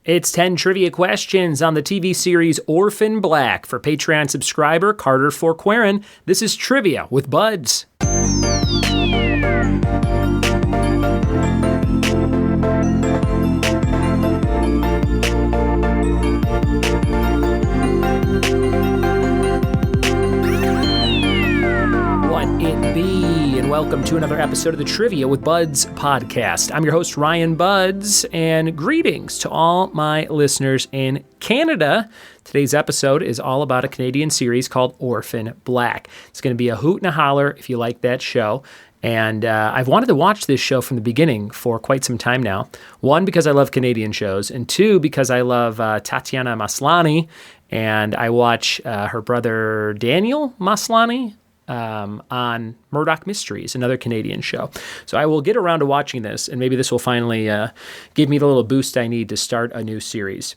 It's 10 trivia questions on the TV series Orphan Black for Patreon subscriber Carter Forqurean. This is Trivia with Buds. Welcome to another episode of the Trivia with Buds podcast. I'm your host, Ryan Buds, and greetings to all my listeners in Canada. Today's episode is all about a Canadian series called Orphan Black. It's going to be a hoot and a holler if you like that show. And I've wanted to watch this show from the beginning for quite some time now. One, because I love Canadian shows, and two, because I love Tatiana Maslany, and I watch her brother Daniel Maslany on Murdoch Mysteries, another Canadian show. So I will get around to watching this, and maybe this will finally give me the little boost I need to start a new series.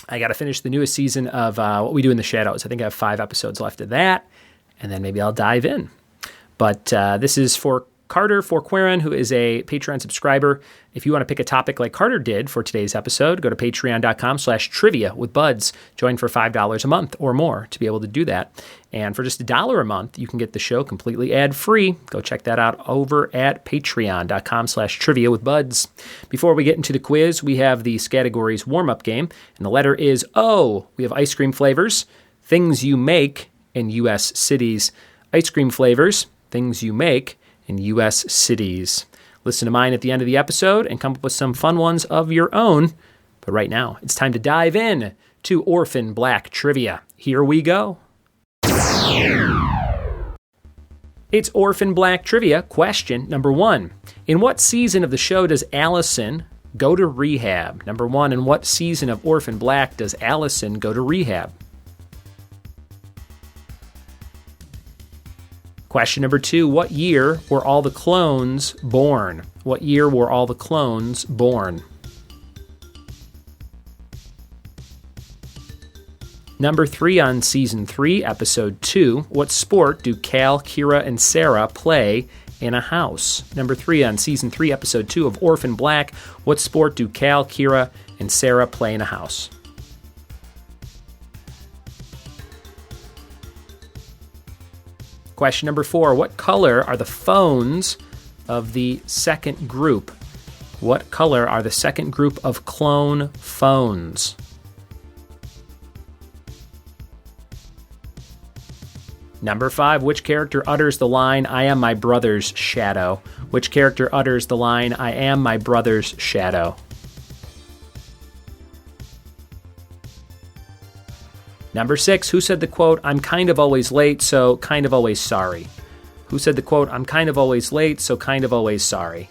I got to finish the newest season of What We Do in the Shadows. I think I have 5 episodes left of that, and then maybe I'll dive in. But this is for Carter Forqurean, who is a Patreon subscriber. If you want to pick a topic like Carter did for today's episode, go to patreon.com/trivia with Buds. Join for $5 a month or more to be able to do that. And for just $1 a month, you can get the show completely ad-free. Go check that out over at patreon.com/trivia with Buds. Before we get into the quiz, we have the categories warm-up game, and the letter is O. We have ice cream flavors, things you make in U.S. cities. Ice cream flavors, things you make in U.S. cities. Listen to mine at the end of the episode and come up with some fun ones of your own. But right now, it's time to dive in to Orphan Black trivia. Here we go. It's Orphan Black trivia. Question number 1. In what season of the show does Allison go to rehab? Number 1, in what season of Orphan Black does Allison go to rehab? Question number 2, what year were all the clones born? What year were all the clones born? Number 3, on Season 3, Episode 2, what sport do Cal, Kira, and Sarah play in a house? Number 3, on Season 3, Episode 2 of Orphan Black, what sport do Cal, Kira, and Sarah play in a house? Question number 4, what color are the phones of the second group? What color are the second group of clone phones? Number 5, which character utters the line, I am my brother's shadow? Which character utters the line, I am my brother's shadow? Number 6, who said the quote, I'm kind of always late, so kind of always sorry? Who said the quote, I'm kind of always late, so kind of always sorry?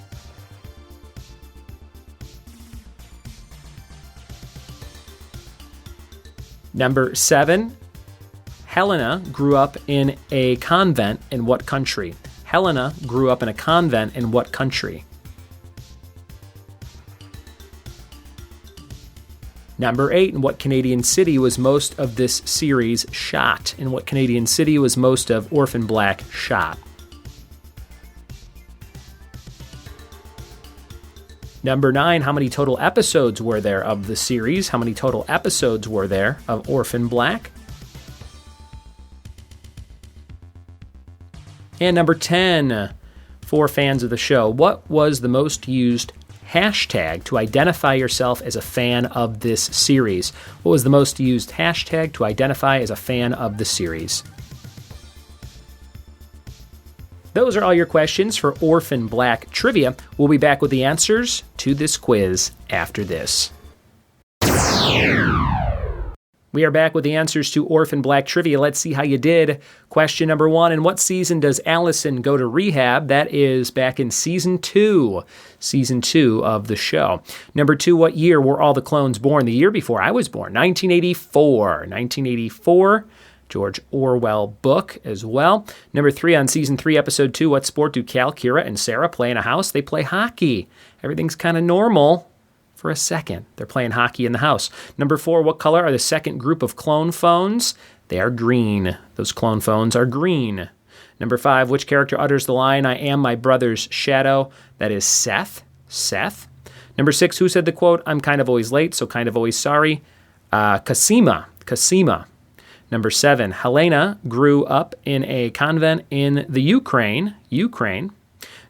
Number 7, Helena grew up in a convent in what country? Helena grew up in a convent in what country? Number 8, in what Canadian city was most of this series shot? In what Canadian city was most of Orphan Black shot? Number 9, how many total episodes were there of the series? How many total episodes were there of Orphan Black? And number 10, for fans of the show, what was the most used hashtag to identify yourself as a fan of this series? What was the most used hashtag to identify as a fan of the series? Those are all your questions for Orphan Black trivia. We'll be back with the answers to this quiz after this. We are back with the answers to Orphan Black trivia. Let's see how you did. Question number 1, in what season does Allison go to rehab? That is back in Season 2 of the show. Number 2, what year were all the clones born? The year before I was born, 1984. George Orwell book as well. Number 3, on Season 3, Episode 2, what sport do Cal, Kira, and Sarah play in a house? They play hockey. Everything's kind of normal. For a second, they're playing hockey in the house. Number 4, what color are the second group of clone phones? They are green. Those clone phones are green. Number 5, which character utters the line, I am my brother's shadow? That is Seth. Number 6, who said the quote, I'm kind of always late, so kind of always sorry? Cassima. Number 7, Helena grew up in a convent in the Ukraine.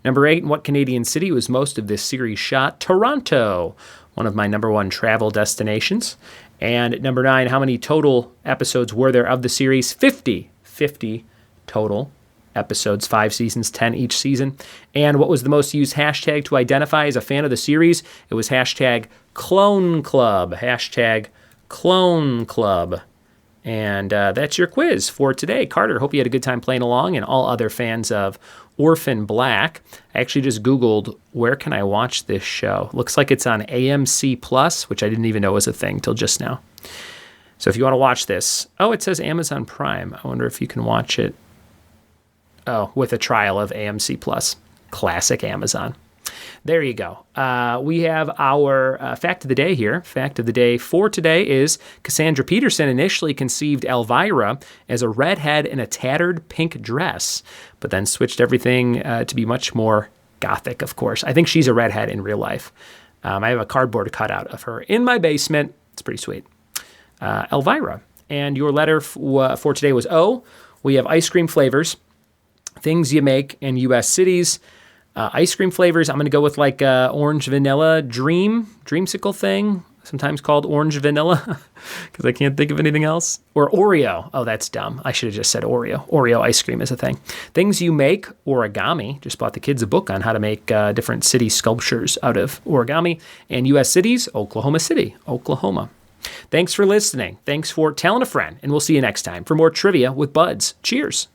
Number 8, in what Canadian city was most of this series shot? Toronto, one of my number 1 travel destinations. And number 9, how many total episodes were there of the series? 50 total episodes, 5 seasons, 10 each season. And what was the most used hashtag to identify as a fan of the series? It was hashtag Clone Club. Hashtag Clone Club. And that's your quiz for today. Carter, hope you had a good time playing along, and all other fans of Orphan Black. I actually just Googled, where can I watch this show? Looks like it's on AMC Plus, which I didn't even know was a thing till just now. So if you want to watch this, it says Amazon Prime. I wonder if you can watch it. With a trial of AMC Plus. Classic Amazon. There you go. We have our fact of the day here. Fact of the day for today is Cassandra Peterson initially conceived Elvira as a redhead in a tattered pink dress, but then switched everything to be much more gothic, of course. I think she's a redhead in real life. I have a cardboard cutout of her in my basement. It's pretty sweet. Elvira. And your letter for today was O. We have ice cream flavors, things you make in U.S. cities. Ice cream flavors, I'm going to go with like orange vanilla dreamsicle thing, sometimes called orange vanilla because I can't think of anything else. Or Oreo. Oh, that's dumb. I should have just said Oreo. Oreo ice cream is a thing. Things you make, origami. Just bought the kids a book on how to make different city sculptures out of origami. And U.S. cities, Oklahoma City, Oklahoma. Thanks for listening. Thanks for telling a friend. And we'll see you next time for more trivia with Buds. Cheers.